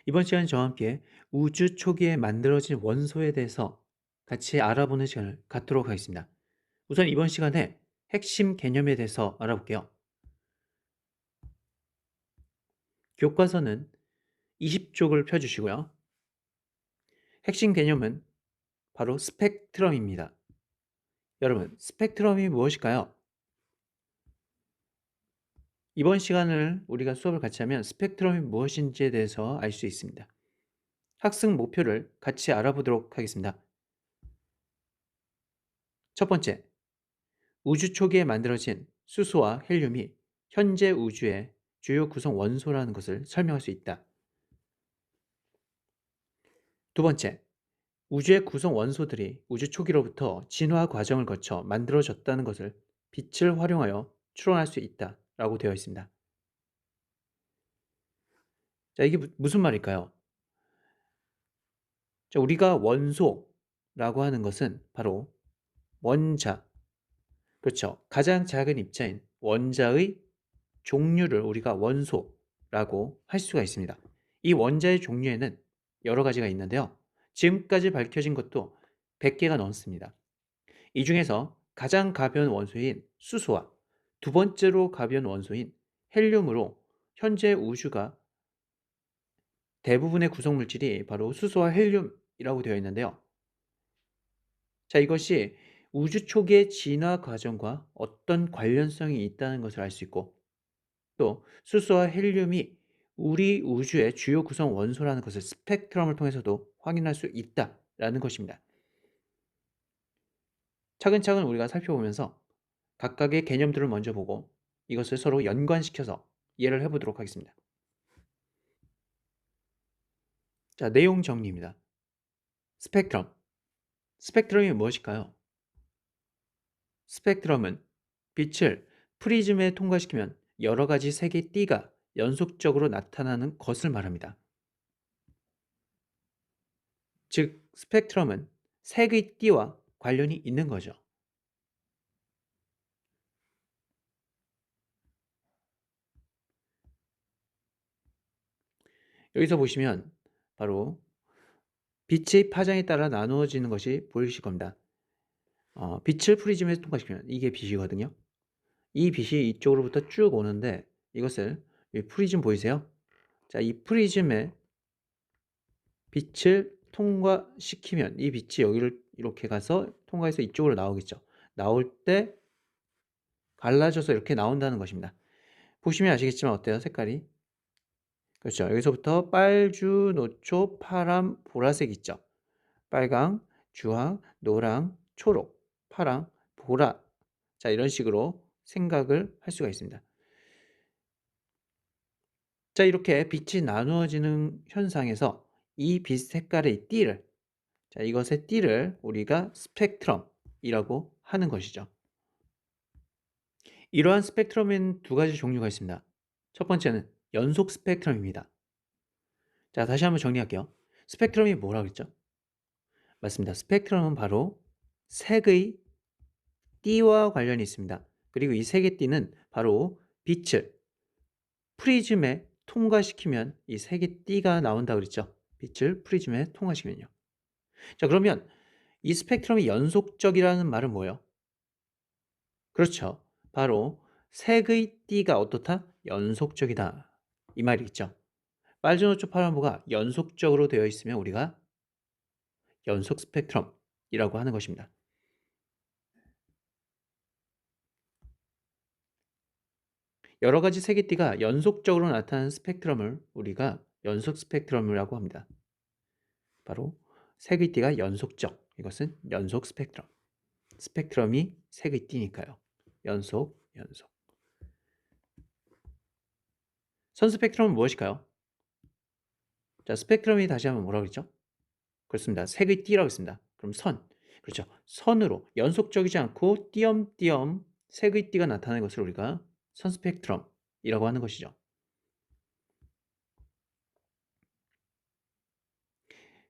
이번 시간 저와 함께 우주 초기에 만들어진 원소에 대해서 같이 알아보는 시간을 갖도록 하겠습니다. 우선 이번 시간에 핵심 개념에 대해서 알아볼게요. 교과서는 20쪽을 펴주시고요. 핵심 개념은 바로 스펙트럼입니다. 여러분, 스펙트럼이 무엇일까요? 이번 시간을 우리가 수업을 같이 하면 스펙트럼이 무엇인지에 대해서 알 수 있습니다. 학습 목표를 같이 알아보도록 하겠습니다. 첫 번째, 우주 초기에 만들어진 수소와 헬륨이 현재 우주의 주요 구성 원소라는 것을 설명할 수 있다. 두 번째, 우주의 구성 원소들이 우주 초기로부터 진화 과정을 거쳐 만들어졌다는 것을 빛을 활용하여 추론할 수 있다라고 되어 있습니다. 자, 이게 무슨 말일까요? 자, 우리가 원소라고 하는 것은 바로 원자, 그렇죠. 가장 작은 입자인 원자의 종류를 우리가 원소라고 할 수가 있습니다. 이 원자의 종류에는 여러 가지가 있는데요. 지금까지 밝혀진 것도 100개가 넘습니다. 이 중에서 가장 가벼운 원소인 수소와 두 번째로 가벼운 원소인 헬륨으로 현재 우주가 대부분의 구성 물질이 바로 수소와 헬륨이라고 되어 있는데요. 자, 이것이 우주 초기의 진화 과정과 어떤 관련성이 있다는 것을 알 수 있고, 또 수소와 헬륨이 우리 우주의 주요 구성 원소라는 것을 스펙트럼을 통해서도 확인할 수 있다라는 것입니다. 차근차근 우리가 살펴보면서 각각의 개념들을 먼저 보고 이것을 서로 연관시켜서 이해를 해보도록 하겠습니다. 자, 내용 정리입니다. 스펙트럼. 스펙트럼이 무엇일까요? 스펙트럼은 빛을 프리즘에 통과시키면 여러 가지 색의 띠가 연속적으로 나타나는 것을 말합니다. 즉, 스펙트럼은 색의 띠와 관련이 있는 거죠. 여기서 보시면 바로 빛의 파장에 따라 나누어지는 것이 보이실 겁니다. 빛을 프리즘에 통과시키면 이게 빛이거든요. 이 빛이 이쪽으로부터 쭉 오는데 이것을 이 프리즘 보이세요? 자, 이 프리즘에 빛을 통과시키면 이 빛이 여기를 이렇게 가서 통과해서 이쪽으로 나오겠죠. 나올 때 갈라져서 이렇게 나온다는 것입니다. 보시면 아시겠지만 어때요? 색깔이? 그렇죠. 여기서부터 빨주, 노초, 파람, 보라색 있죠. 빨강, 주황, 노랑, 초록, 파랑, 보라. 자, 이런 식으로 생각을 할 수가 있습니다. 자, 이렇게 빛이 나누어지는 현상에서 이 빛 색깔의 띠를, 자, 이것의 띠를 우리가 스펙트럼이라고 하는 것이죠. 이러한 스펙트럼에는 두 가지 종류가 있습니다. 첫 번째는 연속 스펙트럼입니다. 자, 다시 한번 정리할게요. 스펙트럼이 뭐라고 했죠? 맞습니다. 스펙트럼은 바로 색의 띠와 관련이 있습니다. 그리고 이 색의 띠는 바로 빛을 프리즘에 통과시키면 이 색의 띠가 나온다고 그랬죠. 빛을 프리즘에 통과시키면요. 자, 그러면 이 스펙트럼이 연속적이라는 말은 뭐예요? 그렇죠. 바로 색의 띠가 어떻다? 연속적이다. 이 말이 있죠. 빨주노초 파란보가 연속적으로 되어 있으면 우리가 연속 스펙트럼이라고 하는 것입니다. 여러 가지 색의 띠가 연속적으로 나타나는 스펙트럼을 우리가 연속 스펙트럼이라고 합니다. 바로 색의 띠가 연속적, 이것은 연속 스펙트럼. 스펙트럼이 색의 띠니까요. 연속, 연속. 선 스펙트럼은 무엇일까요? 자, 스펙트럼이 다시 한번 뭐라고 그랬죠? 그렇습니다. 색의 띠라고 했습니다. 그럼 선. 그렇죠. 선으로 연속적이지 않고 띄엄띄엄 색의 띠가 나타나는 것을 우리가 선 스펙트럼이라고 하는 것이죠.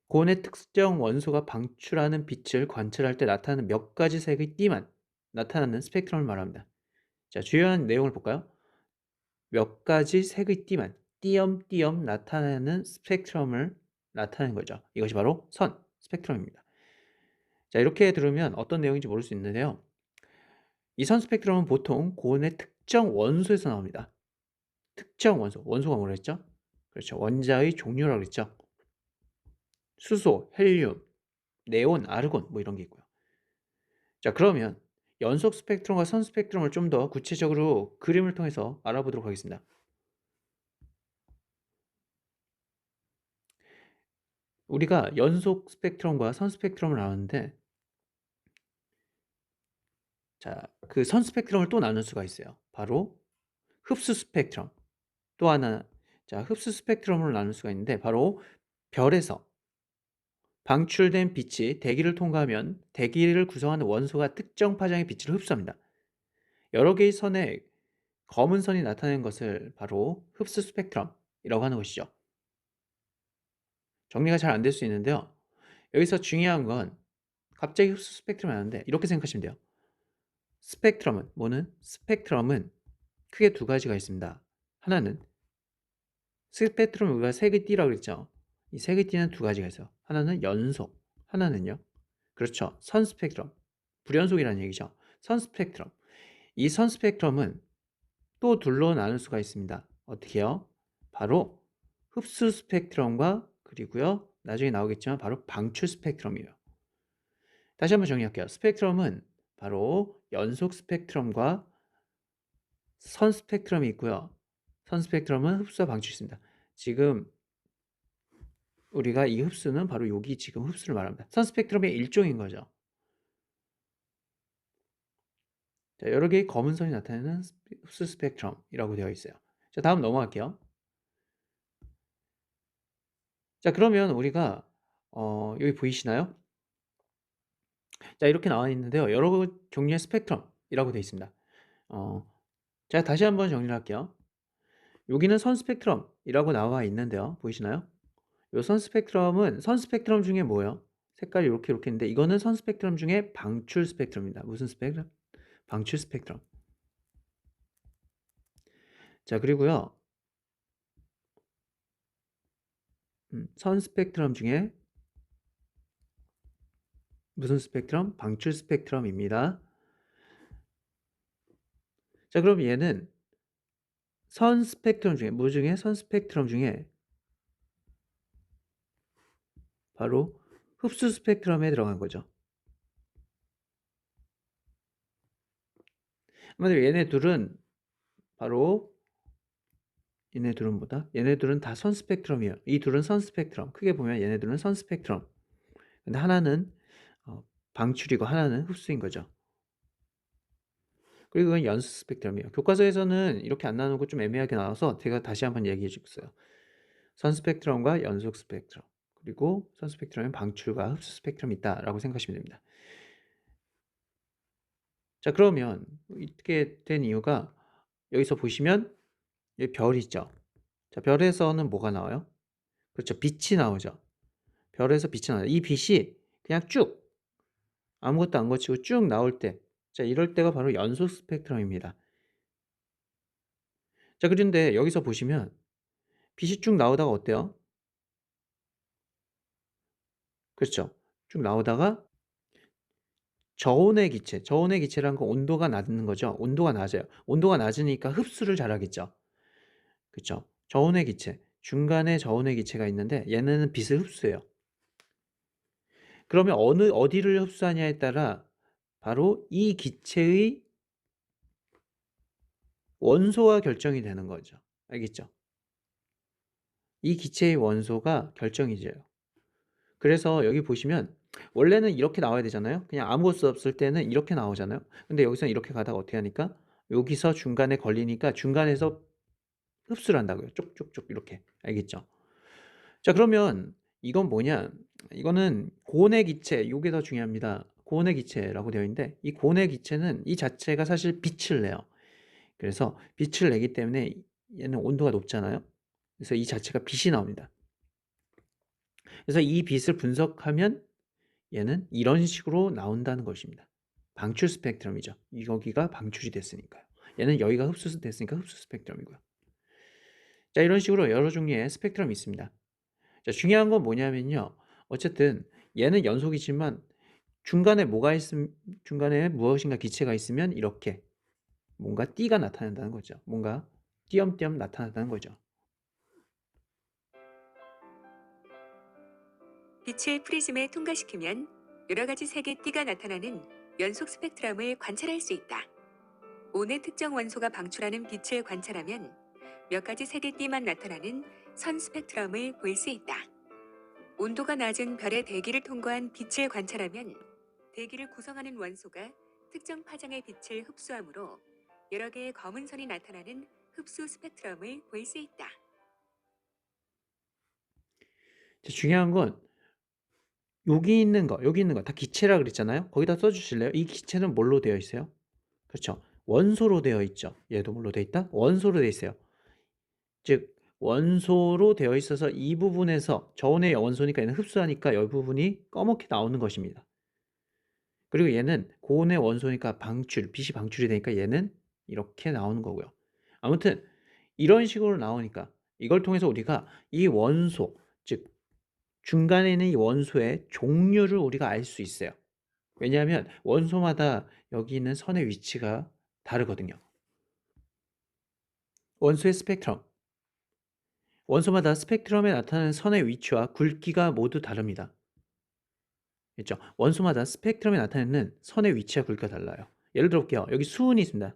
고온의 특정 원소가 방출하는 빛을 관찰할 때 나타나는 몇 가지 색의 띠만 나타나는 스펙트럼을 말합니다. 자, 주요한 내용을 볼까요? 몇 가지 색의 띠만. 띄엄띄엄 나타나는 스펙트럼을 나타내는 거죠. 이것이 바로 선 스펙트럼입니다. 자, 이렇게 들으면 어떤 내용인지 모를 수 있는데요. 이 선 스펙트럼은 보통 고온의 특정 원소에서 나옵니다. 특정 원소, 원소가 뭐라 했죠? 그렇죠. 원자의 종류라고 그랬죠. 수소, 헬륨, 네온, 아르곤 뭐 이런 게 있고요. 자, 그러면 연속 스펙트럼과 선 스펙트럼을 좀 더 구체적으로 그림을 통해서 알아보도록 하겠습니다. 우리가 연속 스펙트럼과 선 스펙트럼을 나누는데, 자, 그 선 스펙트럼을 또 나눌 수가 있어요. 바로 흡수 스펙트럼. 또 하나, 자, 흡수 스펙트럼으로 나눌 수가 있는데, 바로 별에서 방출된 빛이 대기를 통과하면 대기를 구성하는 원소가 특정 파장의 빛을 흡수합니다. 여러 개의 선에 검은 선이 나타내는 것을 바로 흡수 스펙트럼이라고 하는 것이죠. 정리가 잘 안 될 수 있는데요. 여기서 중요한 건 갑자기 흡수 스펙트럼이 나는데 이렇게 생각하시면 돼요. 스펙트럼은 뭐는? 스펙트럼은 크게 두 가지가 있습니다. 하나는 스펙트럼 우리가 색의 띠라고 그랬죠. 이 색의 띠는 두 가지가 있어요. 하나는 연속, 하나는요. 그렇죠. 선 스펙트럼. 불연속이라는 얘기죠. 선 스펙트럼. 이 선 스펙트럼은 또 둘로 나눌 수가 있습니다. 어떻게요? 바로 흡수 스펙트럼과 그리고요. 나중에 나오겠지만 바로 방출 스펙트럼이에요. 다시 한번 정리할게요. 스펙트럼은 바로 연속 스펙트럼과 선 스펙트럼이 있고요. 선 스펙트럼은 흡수와 방출이 있습니다. 지금 우리가 이 흡수는 바로 여기 지금 흡수를 말합니다. 선 스펙트럼의 일종인 거죠. 자, 여러 개의 검은 선이 나타내는 흡수 스펙트럼이라고 되어 있어요. 자, 다음 넘어갈게요. 자, 그러면 우리가 여기 보이시나요? 자, 이렇게 나와 있는데요. 여러 종류의 스펙트럼이라고 되어 있습니다. 자, 다시 한번 정리를 할게요. 여기는 선 스펙트럼이라고 나와 있는데요. 보이시나요? 이 선 스펙트럼은 선 스펙트럼 중에 뭐예요? 색깔이 이렇게 있는데 이거는 선 스펙트럼 중에 방출 스펙트럼입니다. 무슨 스펙트럼? 방출 스펙트럼. 자, 그리고요. 선 스펙트럼 중에 무슨 스펙트럼? 방출 스펙트럼입니다. 자, 그럼 얘는 선 스펙트럼 중에 뭐 중에? 선 스펙트럼 중에 바로 흡수 스펙트럼에 들어간 거죠. 한마디로 얘네 둘은 바로 얘네들은 뭐다? 얘네들은 다 선 스펙트럼이에요. 이 둘은 선 스펙트럼. 크게 보면 얘네들은 선 스펙트럼. 근데 하나는 방출이고 하나는 흡수인 거죠. 그리고 이건 연속 스펙트럼이에요. 교과서에서는 이렇게 안 나누고 좀 애매하게 나와서 제가 다시 한번 얘기해 주겠어요. 선 스펙트럼과 연속 스펙트럼. 그리고 선 스펙트럼엔 방출과 흡수 스펙트럼이 있다라고 생각하시면 됩니다. 자, 그러면 이렇게 된 이유가 여기서 보시면 여기 별이 있죠. 자, 별에서는 뭐가 나와요? 그렇죠. 빛이 나오죠. 별에서 빛이 나와요. 이 빛이 그냥 쭉 아무것도 안 거치고 쭉 나올 때, 자, 이럴 때가 바로 연속 스펙트럼입니다. 자, 그런데 여기서 보시면 빛이 쭉 나오다가 어때요? 그렇죠. 쭉 나오다가 저온의 기체, 저온의 기체라는 건 온도가 낮은 거죠. 온도가 낮아요. 온도가 낮으니까 흡수를 잘하겠죠. 그렇죠. 저온의 기체, 중간에 저온의 기체가 있는데 얘네는 빛을 흡수해요. 그러면 어디를 흡수하냐에 따라 바로 이 기체의 원소가 결정이 되는 거죠. 알겠죠? 이 기체의 원소가 결정이 돼요. 그래서 여기 보시면 원래는 이렇게 나와야 되잖아요. 그냥 아무것도 없을 때는 이렇게 나오잖아요. 근데 여기서는 이렇게 가다가 어떻게 하니까 여기서 중간에 걸리니까 중간에서 흡수를 한다고요. 쪽쪽쪽 이렇게. 알겠죠? 자, 그러면 이건 뭐냐? 이거는 고온의 기체, 요게 더 중요합니다. 고온의 기체라고 되어 있는데 이 고온의 기체는 이 자체가 사실 빛을 내요. 그래서 빛을 내기 때문에 얘는 온도가 높잖아요. 그래서 이 자체가 빛이 나옵니다. 그래서 이 빛을 분석하면 얘는 이런 식으로 나온다는 것입니다. 방출 스펙트럼이죠. 여기가 방출이 됐으니까요. 얘는 여기가 흡수 됐으니까 흡수 스펙트럼이고요. 자, 이런 식으로 여러 종류의 스펙트럼이 있습니다. 자, 중요한 건 뭐냐면요. 어쨌든 얘는 연속이지만 중간에 무엇인가 기체가 있으면 이렇게 뭔가 띠가 나타난다는 거죠. 뭔가 띄엄띄엄 나타난다는 거죠. 빛을 프리즘에 통과시키면 여러 가지 색의 띠가 나타나는 연속 스펙트럼을 관찰할 수 있다. 온의 특정 원소가 방출하는 빛을 관찰하면 몇 가지 색의 띠만 나타나는 선 스펙트럼을 볼 수 있다. 온도가 낮은 별의 대기를 통과한 빛을 관찰하면 대기를 구성하는 원소가 특정 파장의 빛을 흡수하므로 여러 개의 검은 선이 나타나는 흡수 스펙트럼을 볼 수 있다. 자, 중요한 건 여기 있는 거 다 기체라 그랬잖아요. 거기다 써 주실래요? 이 기체는 뭘로 되어 있어요? 그렇죠. 원소로 되어 있죠. 얘도 뭘로 되어 있다? 원소로 되어 있어요. 즉 원소로 되어 있어서 이 부분에서 저온의 원소니까 얘는 흡수하니까 이 부분이 검게 나오는 것입니다. 그리고 얘는 고온의 원소니까 빛이 방출이 되니까 얘는 이렇게 나오는 거고요. 아무튼 이런 식으로 나오니까 이걸 통해서 우리가 이 원소, 즉 중간에 있는 이 원소의 종류를 우리가 알 수 있어요. 왜냐하면 원소마다 여기 있는 선의 위치가 다르거든요. 원소의 스펙트럼. 원소마다 스펙트럼에 나타나는 선의 위치와 굵기가 모두 다릅니다. 그렇죠? 원소마다 스펙트럼에 나타내는 선의 위치와 굵기가 달라요. 예를 들어 볼게요. 여기 수은이 있습니다.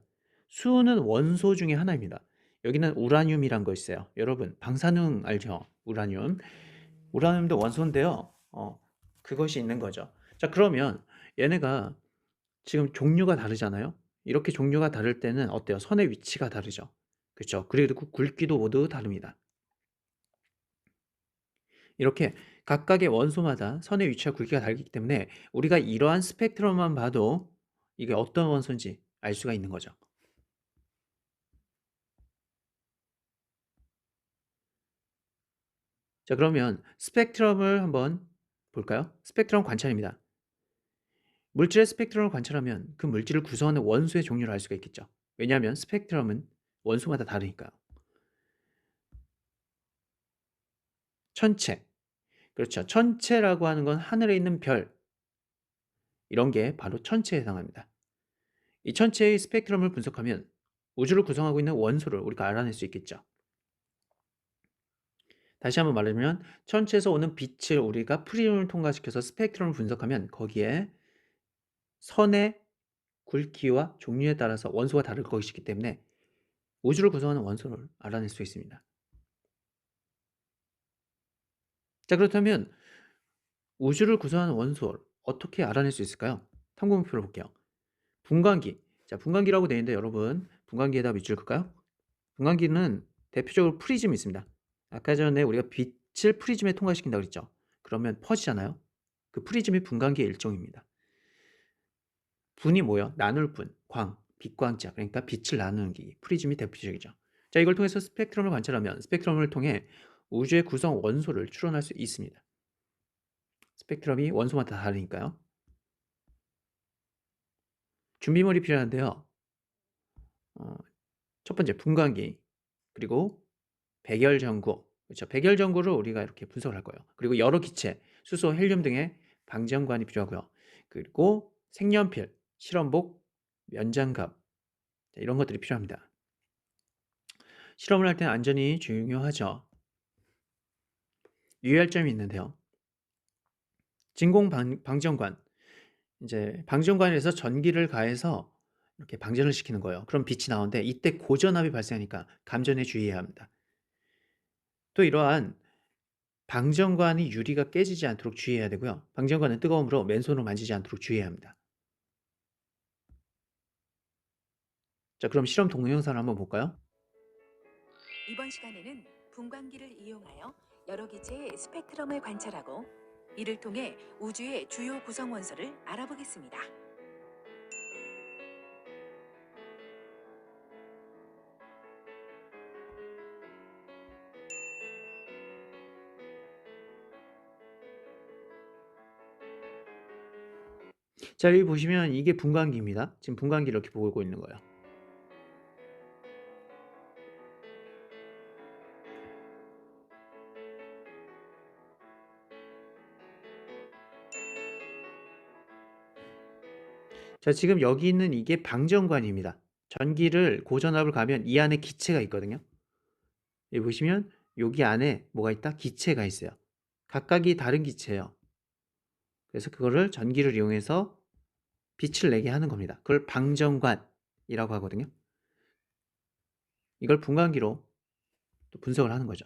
수은은 원소 중에 하나입니다. 여기는 우라늄이란 거 있어요. 여러분, 방사능 알죠? 우라늄. 우라늄도 원소인데요. 그것이 있는 거죠. 자, 그러면 얘네가 지금 종류가 다르잖아요. 이렇게 종류가 다를 때는 어때요? 선의 위치가 다르죠. 그렇죠? 그리고 굵기도 모두 다릅니다. 이렇게 각각의 원소마다 선의 위치와 굵기가 다르기 때문에 우리가 이러한 스펙트럼만 봐도 이게 어떤 원소인지 알 수가 있는 거죠. 자, 그러면 스펙트럼을 한번 볼까요? 스펙트럼 관찰입니다. 물질의 스펙트럼을 관찰하면 그 물질을 구성하는 원소의 종류를 알 수가 있겠죠. 왜냐하면 스펙트럼은 원소마다 다르니까요. 천체. 그렇죠. 천체라고 하는 건 하늘에 있는 별. 이런 게 바로 천체에 해당합니다. 이 천체의 스펙트럼을 분석하면 우주를 구성하고 있는 원소를 우리가 알아낼 수 있겠죠. 다시 한번 말하면 천체에서 오는 빛을 우리가 프리즘을 통과시켜서 스펙트럼을 분석하면 거기에 선의 굵기와 종류에 따라서 원소가 다를 것이기 때문에 우주를 구성하는 원소를 알아낼 수 있습니다. 자, 그렇다면 우주를 구성하는 원소를 어떻게 알아낼 수 있을까요? 탐구목표를 볼게요. 분광기. 자, 분광기라고 되어 있는데 여러분, 분광기에다 밑줄 그을까요? 분광기는 대표적으로 프리즘이 있습니다. 아까 전에 우리가 빛을 프리즘에 통과시킨다고 그랬죠. 그러면 퍼지잖아요. 그 프리즘이 분광기의 일종입니다. 분이 뭐예요? 나눌 분, 빛광자. 그러니까 빛을 나누는 기기. 프리즘이 대표적이죠. 자, 이걸 통해서 스펙트럼을 관찰하면 스펙트럼을 통해 우주의 구성 원소를 추론할 수 있습니다. 스펙트럼이 원소마다 다르니까요. 준비물이 필요한데요. 어, 첫 번째 분광기, 그리고 백열전구. 그렇죠. 백열전구를 우리가 이렇게 분석을 할 거예요. 그리고 여러 기체, 수소, 헬륨 등의 방전관이 필요하고요. 그리고 색연필, 실험복, 면장갑, 자, 이런 것들이 필요합니다. 실험을 할 때는 안전이 중요하죠. 유의할 점이 있는데요. 진공 방전관. 이제 방전관에서 전기를 가해서 이렇게 방전을 시키는 거예요. 그럼 빛이 나오는데 이때 고전압이 발생하니까 감전에 주의해야 합니다. 또 이러한 방전관이 유리가 깨지지 않도록 주의해야 되고요. 방전관은 뜨거움으로 맨손으로 만지지 않도록 주의해야 합니다. 자, 그럼 실험 동영상을 한번 볼까요? 이번 시간에는 분광기를 이용하여 여러 기체의 스펙트럼을 관찰하고 이를 통해 우주의 주요 구성 원소를 알아보겠습니다. 자, 여기 보시면 이게 분광기입니다. 지금 분광기를 이렇게 보고 있는 거예요. 자, 지금 여기 있는 이게 방전관입니다. 전기를 고전압을 가면 이 안에 기체가 있거든요. 여기 보시면 여기 안에 뭐가 있다? 기체가 있어요. 각각이 다른 기체예요. 그래서 그거를 전기를 이용해서 빛을 내게 하는 겁니다. 그걸 방전관이라고 하거든요. 이걸 분광기로 또 분석을 하는 거죠.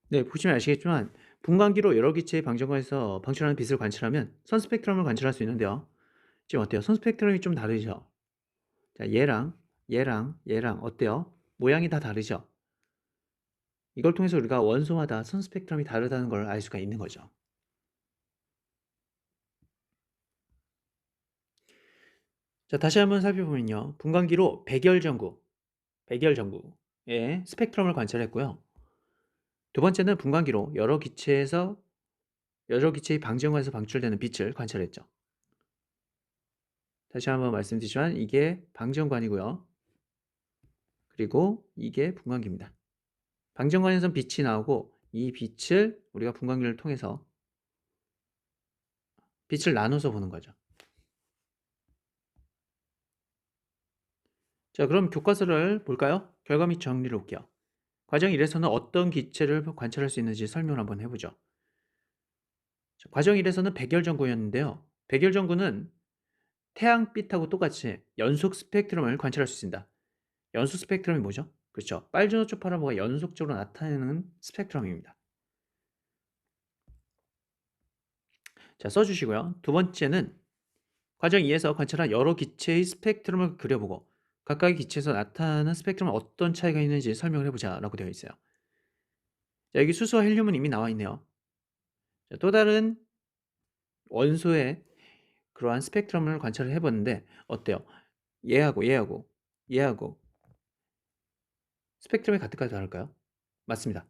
네, 보시면 아시겠지만 분광기로 여러 기체의 방전관에서 방출하는 빛을 관찰하면 선 스펙트럼을 관찰할 수 있는데요. 지금 어때요? 선 스펙트럼이 좀 다르죠? 자, 얘랑 어때요? 모양이 다 다르죠? 이걸 통해서 우리가 원소마다 선 스펙트럼이 다르다는 걸 알 수가 있는 거죠. 자, 다시 한번 살펴보면요. 분광기로 백열전구의 스펙트럼을 관찰했고요. 두 번째는 분광기로 여러 기체의 방전관에서 방출되는 빛을 관찰했죠. 다시 한번 말씀드리지만 이게 방전관이고요. 그리고 이게 분광기입니다. 방전관에선 빛이 나오고 이 빛을 우리가 분광기를 통해서 빛을 나눠서 보는 거죠. 자, 그럼 교과서를 볼까요? 결과 및 정리를 볼게요. 과정 1에서는 어떤 기체를 관찰할 수 있는지 설명을 한번 해보죠. 자, 과정 1에서는 백열전구였는데요. 백열전구는 태양빛하고 똑같이 연속 스펙트럼을 관찰할 수 있습니다. 연속 스펙트럼이 뭐죠? 그렇죠. 빨주노초 파라보가 연속적으로 나타내는 스펙트럼입니다. 자, 써주시고요. 두 번째는 과정 2에서 관찰한 여러 기체의 스펙트럼을 그려보고 각각의 기체에서 나타나는 스펙트럼은 어떤 차이가 있는지 설명을 해보자 라고 되어 있어요. 자, 여기 수소와 헬륨은 이미 나와 있네요. 자, 또 다른 원소의 그러한 스펙트럼을 관찰을 해봤는데 어때요? 얘하고 스펙트럼이 같을까요? 다를까요? 맞습니다.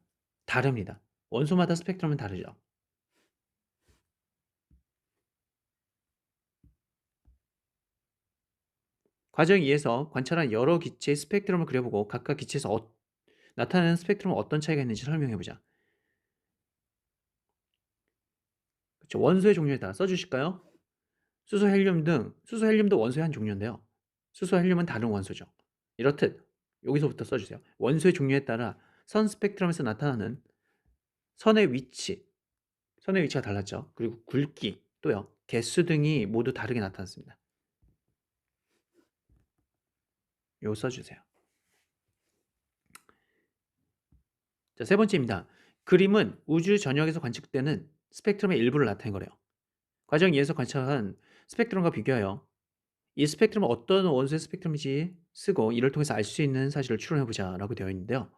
다릅니다. 원소마다 스펙트럼은 다르죠. 과정 2에서 관찰한 여러 기체의 스펙트럼을 그려보고 각각 기체에서 나타나는 스펙트럼은 어떤 차이가 있는지 설명해보자. 그렇죠. 원소의 종류에 따라 써주실까요? 수소, 헬륨도 원소의 한 종류인데요. 수소, 헬륨은 다른 원소죠. 이렇듯 여기서부터 써주세요. 원소의 종류에 따라 선 스펙트럼에서 나타나는 선의 위치, 선의 위치가 달랐죠. 그리고 굵기, 또요. 개수 등이 모두 다르게 나타났습니다. 요거 써주세요. 자, 세 번째입니다. 그림은 우주 전역에서 관측되는 스펙트럼의 일부를 나타낸 거래요. 과정 2에서 관찰한 스펙트럼과 비교하여 이 스펙트럼은 어떤 원소의 스펙트럼인지 쓰고 이를 통해서 알 수 있는 사실을 추론해보자 라고 되어 있는데요.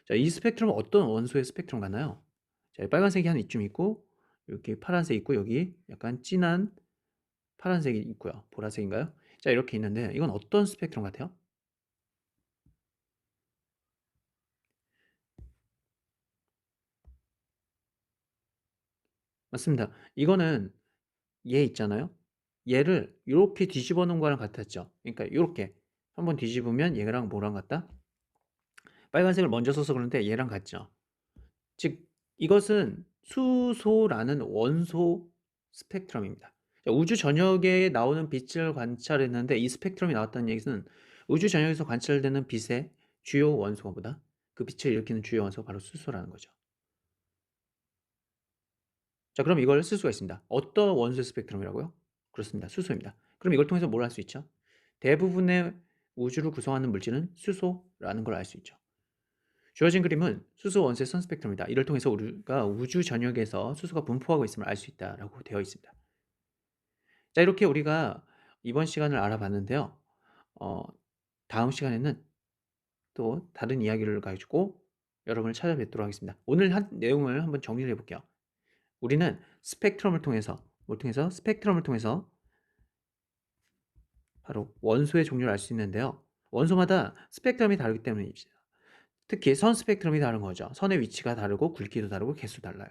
자, 이 스펙트럼은 어떤 원소의 스펙트럼 같나요? 자, 빨간색이 한 이쯤 있고 여기 파란색 있고 여기 약간 진한 파란색이 있고요. 보라색인가요? 자, 이렇게 있는데 이건 어떤 스펙트럼 같아요? 맞습니다. 이거는 얘 있잖아요. 얘를 이렇게 뒤집어 놓은 거랑 같았죠. 그러니까 이렇게 한번 뒤집으면 얘랑 뭐랑 같다? 빨간색을 먼저 써서 그런데 얘랑 같죠. 즉 이것은 수소라는 원소 스펙트럼입니다. 자, 우주 전역에 나오는 빛을 관찰했는데 이 스펙트럼이 나왔다는 얘기는 우주 전역에서 관찰되는 빛의 주요 원소가 뭐다? 그 빛을 일으키는 주요 원소가 바로 수소라는 거죠. 자, 그럼 이걸 쓸 수가 있습니다. 어떤 원소의 스펙트럼이라고요? 그렇습니다. 수소입니다. 그럼 이걸 통해서 뭘 할 수 있죠? 대부분의 우주를 구성하는 물질은 수소라는 걸 알 수 있죠. 주어진 그림은 수소 원소의 선 스펙트럼이다. 이를 통해서 우리가 우주 전역에서 수소가 분포하고 있음을 알 수 있다라고 되어 있습니다. 자, 이렇게 우리가 이번 시간을 알아봤는데요. 어, 다음 시간에는 또 다른 이야기를 가지고 여러분을 찾아뵙도록 하겠습니다. 오늘 한 내용을 한번 정리를 해볼게요. 우리는 스펙트럼을 통해서 스펙트럼을 통해서 바로 원소의 종류를 알 수 있는데요. 원소마다 스펙트럼이 다르기 때문입니다. 특히 선 스펙트럼이 다른 거죠. 선의 위치가 다르고 굵기도 다르고 개수도 달라요.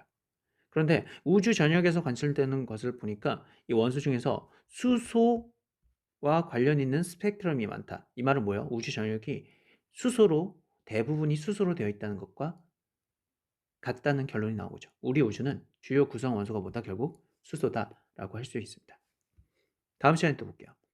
그런데 우주 전역에서 관찰되는 것을 보니까 이 원소 중에서 수소와 관련 있는 스펙트럼이 많다. 이 말은 뭐예요? 우주 전역이 수소로 대부분이 수소로 되어 있다는 것과 같다는 결론이 나오죠. 우리 우주는 주요 구성 원소가 뭐다? 결국 수소다라고 할 수 있습니다. 다음 시간에 또 볼게요.